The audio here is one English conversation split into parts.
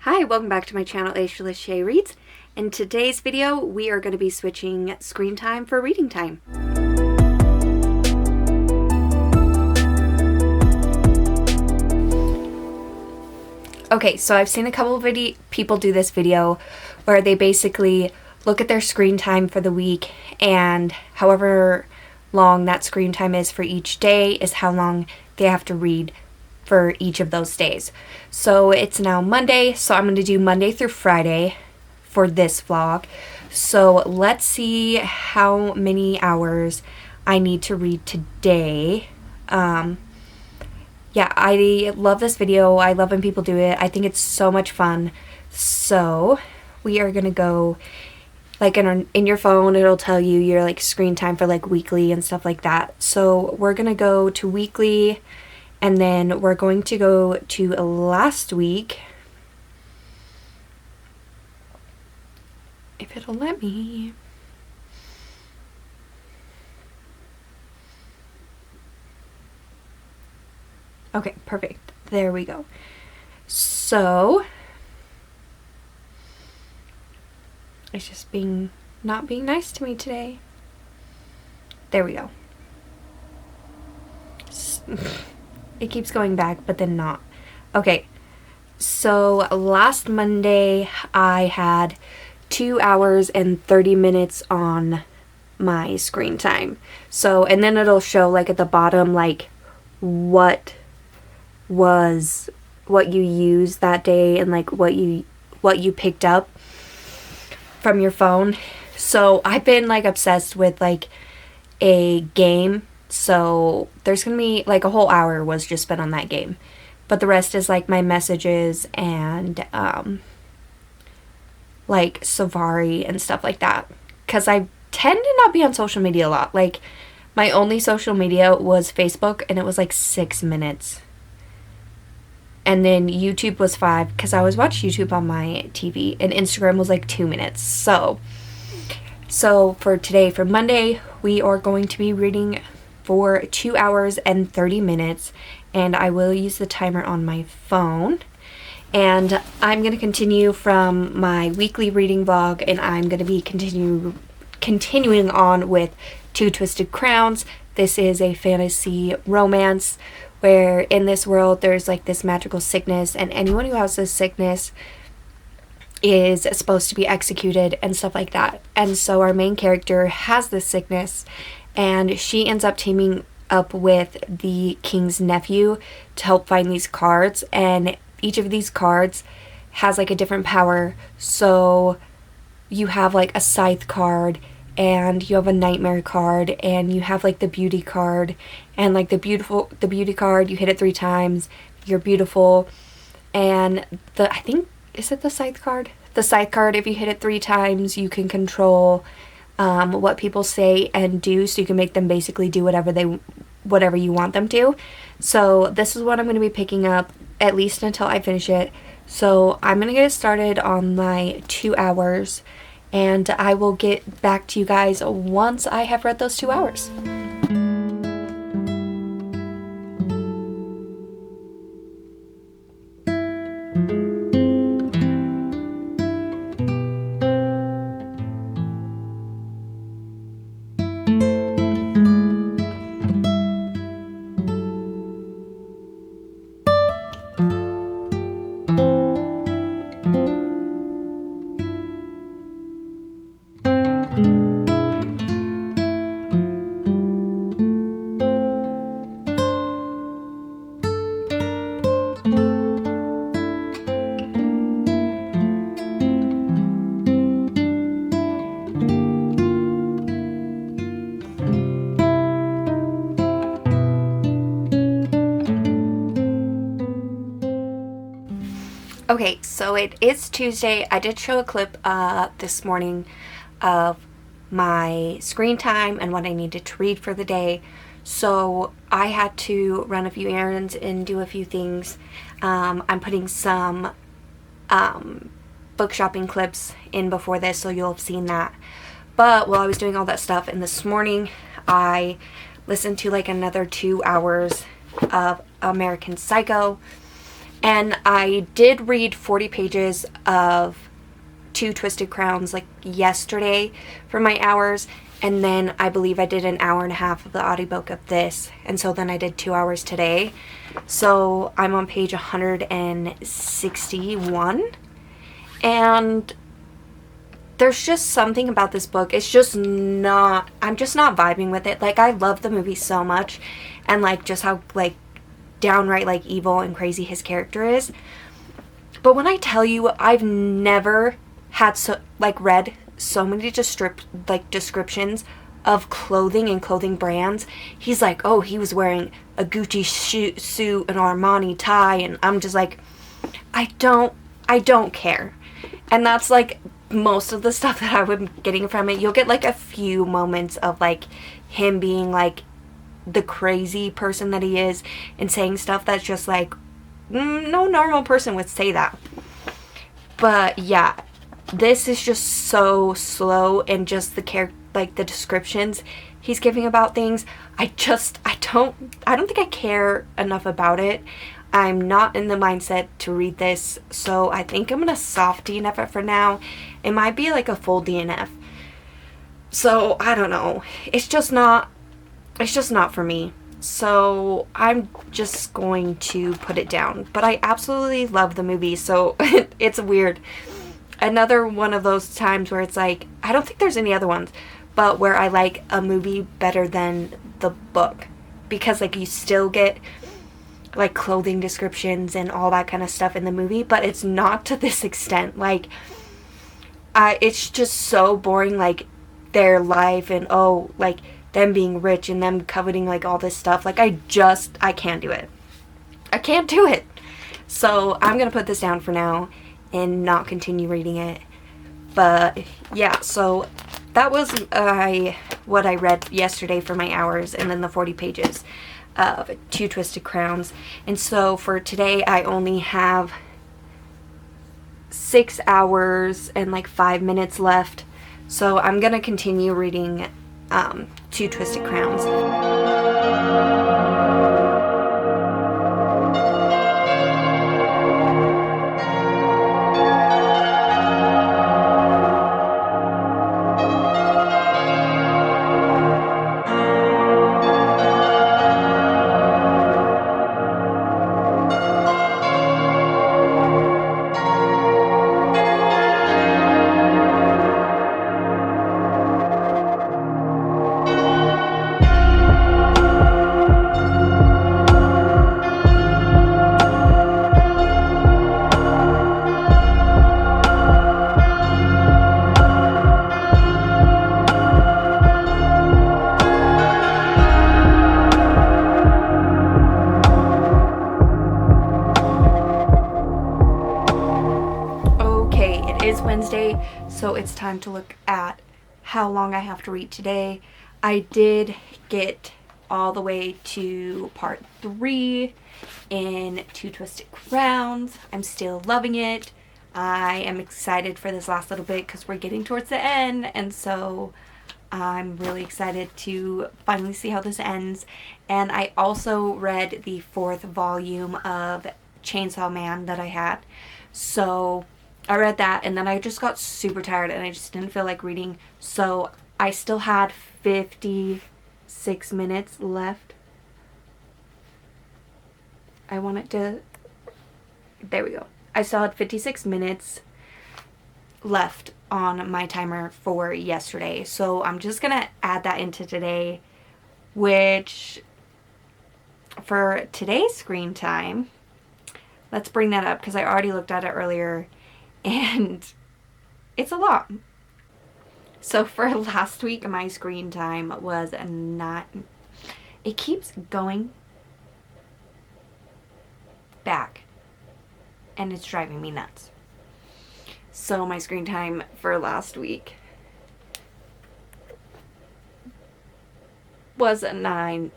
Hi, welcome back to my channel, Aisha Lachey Reads. In today's video, we are going to be switching screen time for reading time. Okay, so I've seen a couple of people do this video where they basically look at their screen time for the week, and however long that screen time is for each day is how long they have to read for each of those days. So it's now Monday, so I'm going to do Monday through Friday for this vlog. So let's see how many hours I need to read today. Yeah, I love this video. I love when people do it. I think it's so much fun. So we are going to go, like in your phone, it'll tell you your like screen time for like weekly and stuff like that. So we're going to go to weekly. And then we're going to go to last week, if it'll let me. Okay, perfect. There we go. So, it's just not being nice to me today. There we go. It keeps going back, but then not. Okay, so last Monday I had 2 hours and 30 minutes on my screen time. So, and then it'll show like at the bottom like what you used that day and like what you picked up from your phone. So I've been like obsessed with like a game. So there's going to be like a whole hour was just spent on that game. But the rest is like my messages and like Safari and stuff like that. Because I tend to not be on social media a lot. Like my only social media was Facebook and it was like 6 minutes. And then YouTube was 5 because I always watch YouTube on my TV. And Instagram was like 2 minutes. So for today, for Monday, we are going to be reading for 2 hours and 30 minutes, and I will use the timer on my phone. And I'm going to continue from my weekly reading vlog, and I'm going to be continuing on with Two Twisted Crowns. This is a fantasy romance where in this world there's like this magical sickness, and anyone who has this sickness is supposed to be executed and stuff like that. And so our main character has this sickness, and she ends up teaming up with the king's nephew to help find these cards. And each of these cards has like a different power. So you have like a scythe card, and you have a nightmare card, and you have like the beauty card, and like the beauty card, you hit it 3 times, you're beautiful. And I think, is it the scythe card? The scythe card, if you hit it 3 times, you can control what people say and do, so you can make them basically do whatever you want them to. So this is what I'm going to be picking up at least until I finish it. So I'm going to get started on my 2 hours, and I will get back to you guys once I have read those 2 hours. Okay, so it is Tuesday. I did show a clip this morning of my screen time and what I needed to read for the day. So I had to run a few errands and do a few things. I'm putting some book shopping clips in before this, so you'll have seen that. But while I was doing all that stuff, and this morning I listened to like another 2 hours of American Psycho. And I did read 40 pages of Two Twisted Crowns like yesterday for my hours, and then I believe I did an hour and a half of the audiobook of this, and so then I did 2 hours today. So I'm on page 161, and there's just something about this book. It's just not, I'm just not vibing with it. Like, I love the movie so much, and like just how like downright like evil and crazy his character is. But when I tell you, I've never had read so many descriptions of clothing and clothing brands. He's like, oh, he was wearing a Gucci suit, an Armani tie, and I'm just like, I don't care. And that's like most of the stuff that I was getting from it. You'll get like a few moments of like him being like the crazy person that he is and saying stuff that's just like, no normal person would say that. But yeah, this is just so slow, and just the the descriptions he's giving about things, I don't think I care enough about it. I'm not in the mindset to read this, so I think I'm gonna soft DNF it for now. It might be like a full DNF. So I don't know. It's just not for me. So I'm just going to put it down. But I absolutely love the movie, so it's weird. Another one of those times where it's like, I don't think there's any other ones, but where I like a movie better than the book. Because like you still get like clothing descriptions and all that kind of stuff in the movie, but it's not to this extent. Like, it's just so boring, like their life and like them being rich and them coveting like all this stuff. Like I can't do it. I can't do it. So I'm gonna put this down for now and not continue reading it. But yeah, so that was what I read yesterday for my hours, and then the 40 pages of Two Twisted Crowns. And so for today I only have 6 hours and like 5 minutes left. So I'm gonna continue reading Two Twisted Crowns. Wednesday, so it's time to look at how long I have to read today. I did get all the way to part 3 in Two Twisted Crowns. I'm still loving it. I am excited for this last little bit because we're getting towards the end, and so I'm really excited to finally see how this ends. And I also read the 4th volume of Chainsaw Man that I had. So I read that, and then I just got super tired and I just didn't feel like reading. So I still had 56 minutes left. I want it to... There we go. I still had 56 minutes left on my timer for yesterday. So I'm just going to add that into today, which for today's screen time, let's bring that up because I already looked at it earlier. And it's a lot. So for last week, my screen time was not... It keeps going back. And it's driving me nuts. So my screen time for last week was a 9.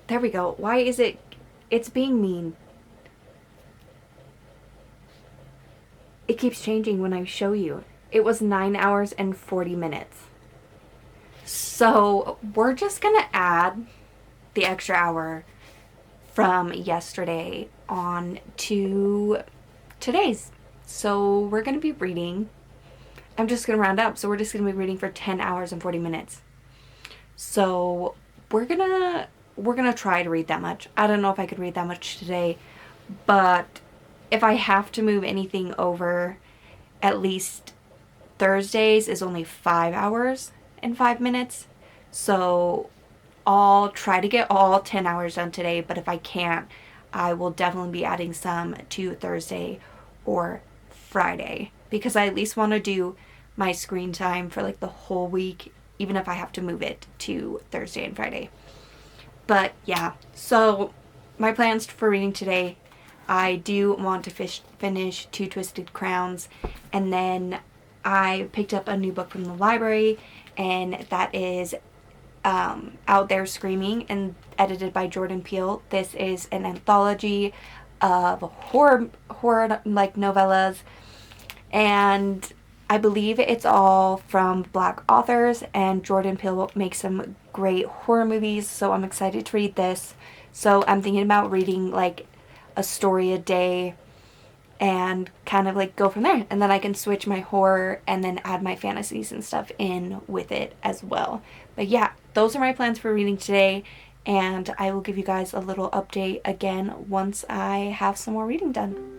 There we go. Why is it... It's being mean. It keeps changing when I show you. It was 9 hours and 40 minutes. So we're just gonna add the extra hour from yesterday on to today's. So we're going to be reading. I'm just going to round up. So we're just going to be reading for 10 hours and 40 minutes. So we're going to try to read that much. I don't know if I could read that much today, but if I have to move anything over, at least Thursdays is only 5 hours and 5 minutes. So I'll try to get all 10 hours done today, but if I can't, I will definitely be adding some to Thursday or Friday, because I at least want to do my screen time for like the whole week, even if I have to move it to Thursday and Friday. But yeah, so my plans for reading today, I do want to finish Two Twisted Crowns, and then I picked up a new book from the library, and that is Out There Screaming, and edited by Jordan Peele. This is an anthology of horror like novellas, and I believe it's all from Black authors, and Jordan Peele makes some great horror movies, so I'm excited to read this. So I'm thinking about reading like a story a day and kind of like go from there, and then I can switch my horror and then add my fantasies and stuff in with it as well. But yeah, those are my plans for reading today, and I will give you guys a little update again once I have some more reading done.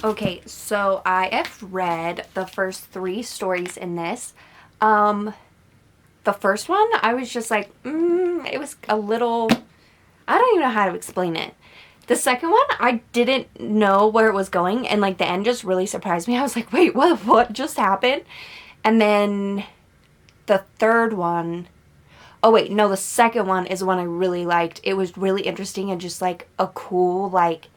Okay, so I have read the first 3 stories in this. The first one, I was just like, it was a little, I don't even know how to explain it. The second one, I didn't know where it was going, and like the end just really surprised me. I was like, wait, what just happened? And then the third one, oh wait, no, the second one is one I really liked. It was really interesting and just like a cool like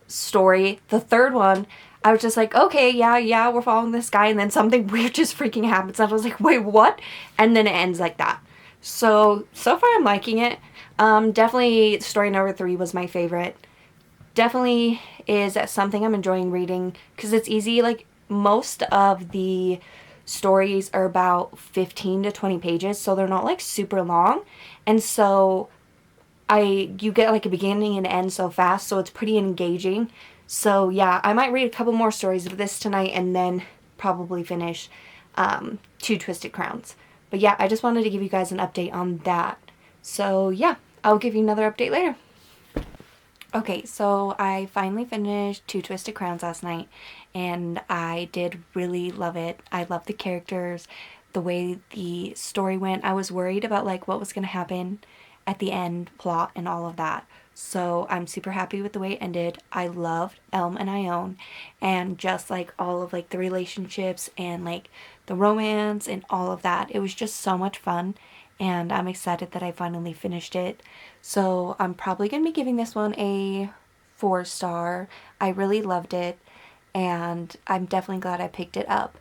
story. The third one, I was just like, okay, yeah, we're following this guy, and then something weird just freaking happens. And I was like, wait, what? And then it ends like that. So far I'm liking it. Definitely story number 3 was my favorite. Definitely is something I'm enjoying reading because it's easy. Like most of the stories are about 15 to 20 pages, so they're not like super long. And so you get like a beginning and end so fast, so it's pretty engaging. So yeah, I might read a couple more stories of this tonight and then probably finish Two Twisted Crowns. But yeah, I just wanted to give you guys an update on that. So yeah, I'll give you another update later. Okay, so I finally finished Two Twisted Crowns last night, and I did really love it. I love the characters, the way the story went. I was worried about like what was going to happen at the end, plot, and all of that. So I'm super happy with the way it ended. I loved Elm and Ione, and just like all of like the relationships and like the romance and all of that. It was just so much fun, and I'm excited that I finally finished it. So I'm probably going to be giving this one a 4-star. I really loved it, and I'm definitely glad I picked it up.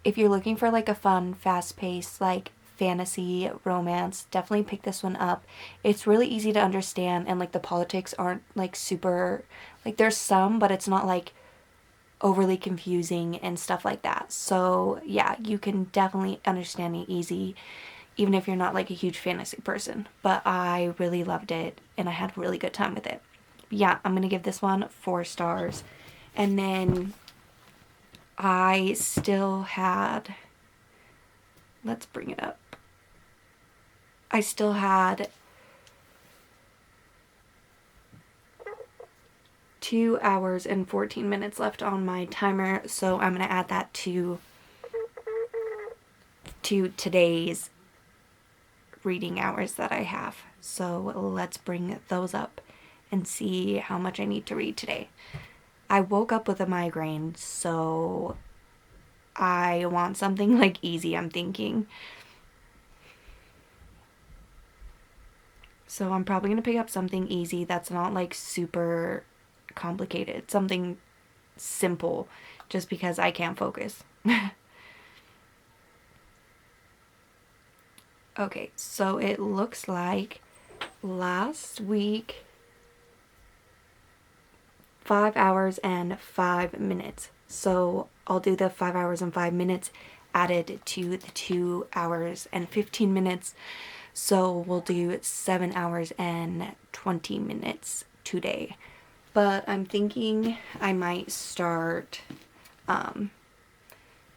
if you're looking for like a fun, fast-paced, like fantasy romance, definitely pick this one up. It's really easy to understand, and like the politics aren't like super, like there's some, but it's not like overly confusing and stuff like that. So yeah, you can definitely understand it easy, even if you're not like a huge fantasy person. But I really loved it and I had a really good time with it. Yeah, I'm gonna give this one 4 stars. And then I still had, let's bring it up. I still had 2 hours and 14 minutes left on my timer, so I'm gonna add that to today's reading hours that I have. So let's bring those up and see how much I need to read today. I woke up with a migraine, so I want something like easy, I'm thinking. So I'm probably going to pick up something easy that's not like super complicated. Something simple, just because I can't focus. Okay, so it looks like last week 5 hours and 5 minutes. So I'll do the 5 hours and 5 minutes added to the 2 hours and 15 minutes. So we'll do 7 hours and 20 minutes today. But I'm thinking I might start,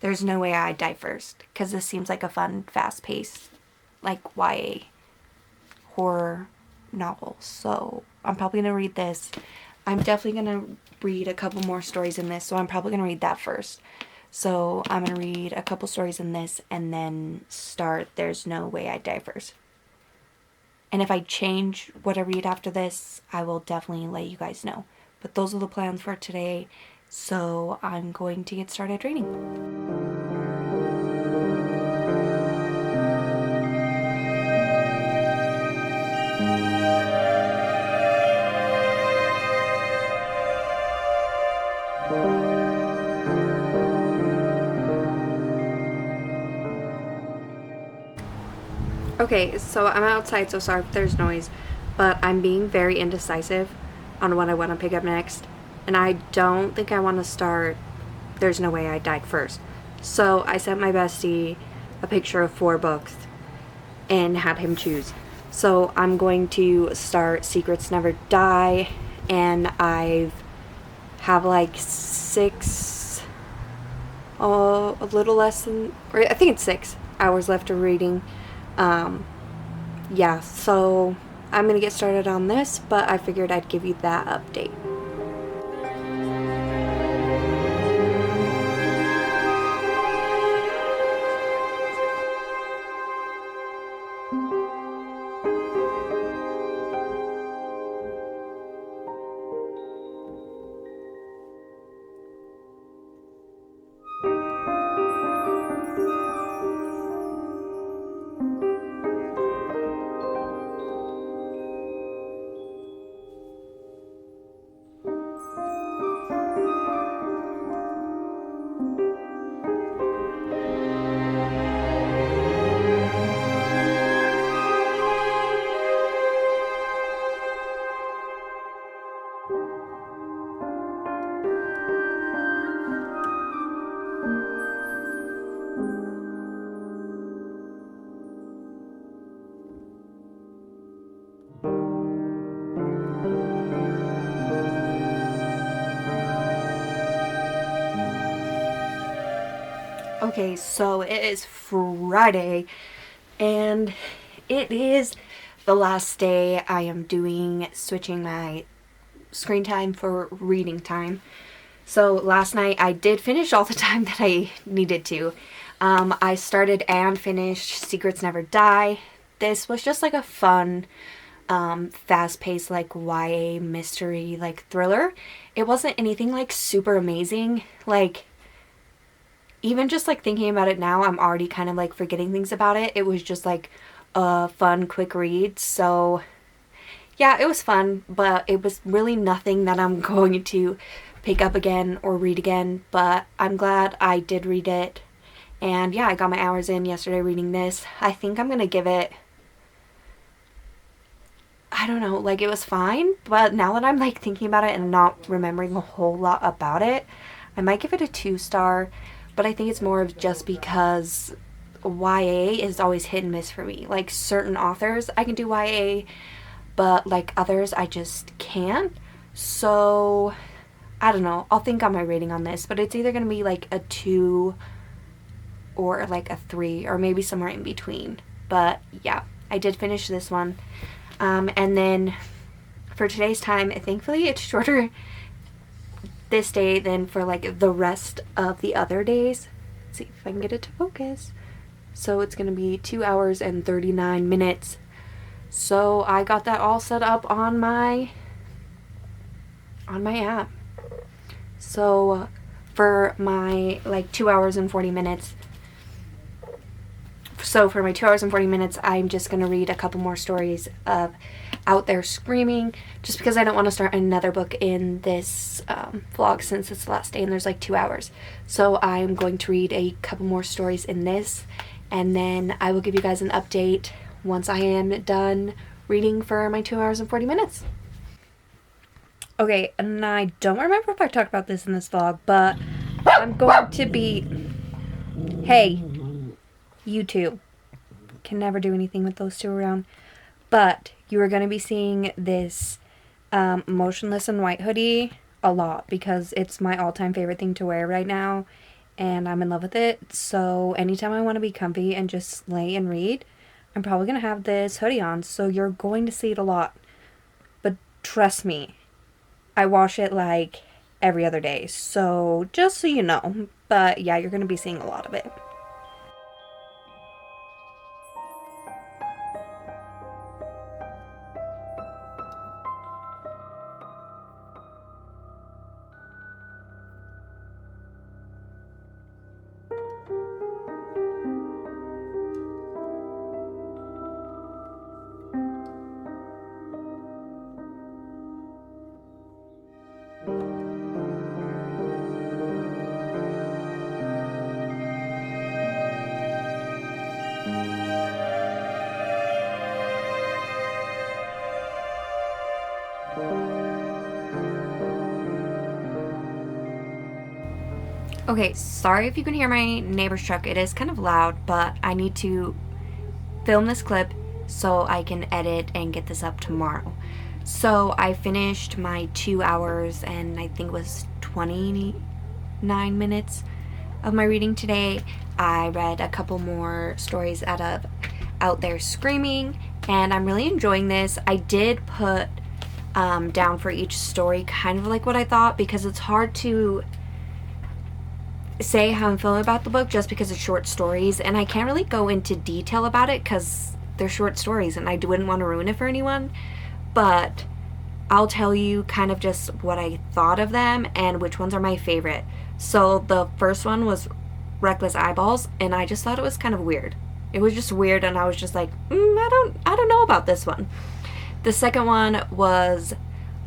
There's No Way I Die First, because this seems like a fun, fast-paced, like YA horror novel. So I'm probably going to read this. I'm definitely going to read a couple more stories in this, so I'm probably going to read that first. So I'm going to read a couple stories in this and then start There's No Way I Die First. And if I change what I read after this, I will definitely let you guys know. But those are the plans for today, so I'm going to get started reading. Okay, so I'm outside, so sorry if there's noise, but I'm being very indecisive on what I want to pick up next, and I don't think I want to start There's No Way I Died First. So I sent my bestie a picture of 4 books and had him choose. So I'm going to start Secrets Never Die, and I have like 6, a little less than, or I think it's 6 hours left of reading. Yeah, so I'm gonna get started on this, but I figured I'd give you that update. Okay, so it is Friday, and it is the last day I am switching my screen time for reading time. So last night I did finish all the time that I needed to. I started and finished Secrets Never Die. This was just like a fun, fast-paced like YA mystery like thriller. It wasn't anything like super amazing. Like, even just like thinking about it now, I'm already kind of like forgetting things about it. It was just like a fun, quick read. So yeah, it was fun, but it was really nothing that I'm going to pick up again or read again. But I'm glad I did read it, And yeah, I got my hours in yesterday reading this. I think I'm going to give it, I don't know, like it was fine, but now that I'm like thinking about it and not remembering a whole lot about it, I might give it a 2-star, but I think it's more of just because YA is always hit and miss for me. Like certain authors I can do YA, but like others I just can't. So I don't know. I'll think on my rating on this, but it's either going to be like a 2 or like a 3 or maybe somewhere in between. But yeah, I did finish this one. And then for today's time, thankfully it's shorter this day than for like the rest of the other days. Let's see if I can get it to focus. So it's going to be 2 hours and 39 minutes. So I got that all set up on my app. So for my like 2 hours and 40 minutes, I'm just going to read a couple more stories of Out There Screaming, just because I don't want to start another book in this vlog since it's the last day and there's like 2 hours. So I'm going to read a couple more stories in this, and then I will give you guys an update once I am done reading for my 2 hours and 40 minutes. Okay, and I don't remember if I talked about this in this vlog, but I'm going to be... Hey, you two. Can never do anything with those two around. But you are going to be seeing this Motionless in White hoodie a lot because it's my all-time favorite thing to wear right now, and I'm in love with it. So anytime I want to be comfy and just lay and read, I'm probably going to have this hoodie on. So you're going to see it a lot. But trust me, I wash it like every other day. So just so you know. But yeah, you're going to be seeing a lot of it. Okay, sorry if you can hear my neighbor's truck. It is kind of loud, but I need to film this clip so I can edit and get this up tomorrow. So I finished my 2 hours and I think it was 29 minutes of my reading today. I read a couple more stories out of Out There Screaming, and I'm really enjoying this. I did put down for each story kind of like what I thought, because it's hard to say how I'm feeling about the book just because it's short stories, and I can't really go into detail about it because they're short stories and I wouldn't want to ruin it for anyone. But I'll tell you kind of just what I thought of them and which ones are my favorite. So the first one was Reckless Eyeballs, and I just thought it was kind of weird. It was just weird, and I was just like, I don't know about this one. The second one was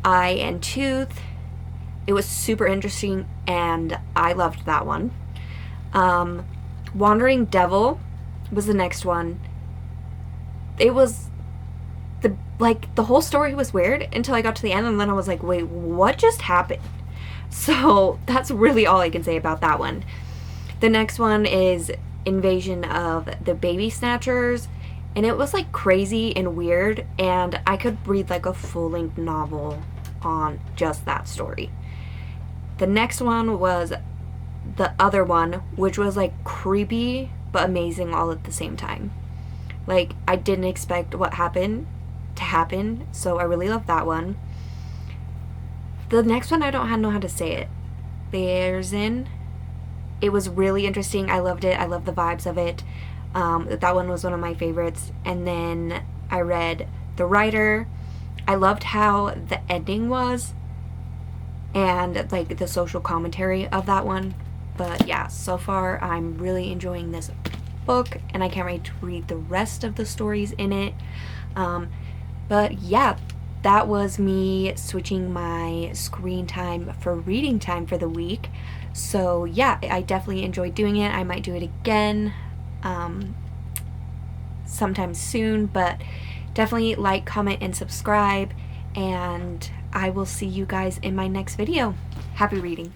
Eye and Tooth. It was super interesting, and I loved that one. Wandering Devil was the next one. It was the whole story was weird until I got to the end, and then I was like, wait, what just happened? So that's really all I can say about that one. The next one is Invasion of the Baby Snatchers, and it was like crazy and weird, and I could read like a full-length novel on just that story. The next one was the other one, which was like creepy but amazing all at the same time. Like, I didn't expect what happened to happen, so I really loved that one. The next one, I don't know how to say it. It was really interesting. I loved it. I loved the vibes of it. That one was one of my favorites. And then I read The Writer. I loved how the ending was and like the social commentary of that one. But yeah, so far I'm really enjoying this book, and I can't wait to read the rest of the stories in it. But yeah, that was me switching my screen time for reading time for the week. So yeah, I definitely enjoyed doing it. I might do it again sometime soon, but definitely like, comment, and subscribe, and I will see you guys in my next video. Happy reading.